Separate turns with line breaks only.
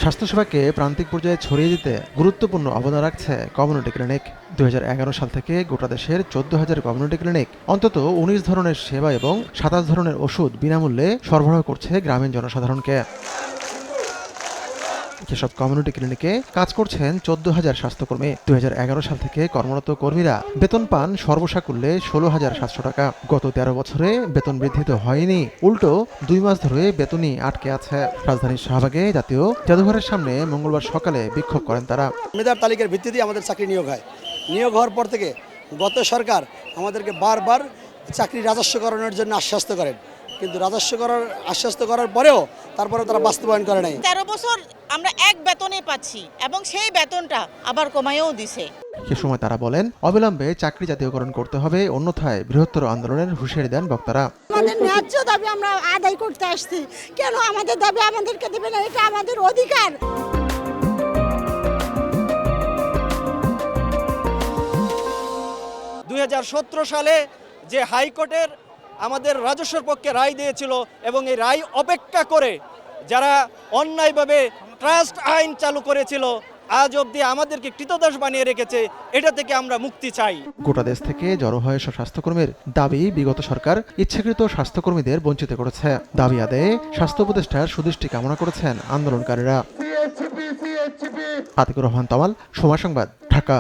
স্বাস্থ্যসেবাকে প্রান্তিক পর্যায়ে ছড়িয়ে দিতে গুরুত্বপূর্ণ অবদান রাখছে কমিউনিটি ক্লিনিক। 2011 সাল থেকে গোটা দেশের 14,000 কমিউনিটি ক্লিনিক অন্তত 19 ধরনের সেবা এবং 27 ধরনের ওষুধ বিনামূল্যে সরবরাহ করছে গ্রামীণ জনসাধারণকে। এসব কমিউনিটি ক্লিনিকে কাজ করছেন 14,000 স্বাস্থ্যকর্মী। 2011 সাল থেকে কর্মরত কর্মীরা বেতন পান সর্বসাকুল্যে 16,700 টাকা। গত 13 বছরে বেতন বৃদ্ধি তো হয়নি, উল্টো 2 মাস ধরে বেতনই আটকে আছে। রাজধানীর শাহবাগে জাতীয় জাদুঘরের সামনে মঙ্গলবার সকালে বিক্ষোভ করেন তারা।
মেধার তালিকার ভিত্তিতে আমাদের চাকরি নিয়োগ হয়। নিয়োগ হওয়ার পর থেকে গত সরকার আমাদেরকে বারবার চাকরি রাজস্বকরণের জন্য আশ্বস্ত করেন, কিন্তু আশ্বস্ত করার পরেও তারপরে তারা বাস্তবায়ন করে নাই।
13 বছর আমরা এক বেতনে পাচ্ছি এবং সেই বেতনটা আবার কমায়ও দিছে।
সে সময় তারা বলেন, অবিলম্বে চাকরি জাতীয়করণ করতে হবে, অন্যথায় বৃহত্তর আন্দোলনের হুঁশিয়ারি দেন বক্তারা।
আমাদের ন্যায্য দাবি আমরা আদায় করতে আসছি, কেন আমাদের দাবি আমাদেরকে দেবে না? এটা আমাদের অধিকার।
সালে যে হাইকোর্টের আমাদের রাজস্বের পক্ষে রায় দিয়েছিল এবং এই রায় অপেক্ষা করে যারা অন্যায়ভাবে ট্রাস্ট আইন চালু করেছিল আজ অবধি আমাদেরকে কৃতদাস বানিয়ে রেখেছে, এটা থেকে আমরা মুক্তি চাই।
গোটা দেশ থেকে জড়ো হয়ে এসব স্বাস্থ্যকর্মীর দাবি বিগত সরকার ইচ্ছাকৃত স্বাস্থ্যকর্মীদের বঞ্চিত করেছে। দাবি আদায়ে স্বাস্থ্য উপদেষ্টার সুদৃষ্টি কামনা করেছেন আন্দোলনকারীরা। আতিকুর রহমান তমাল, সময় সংবাদ, ঢাকা।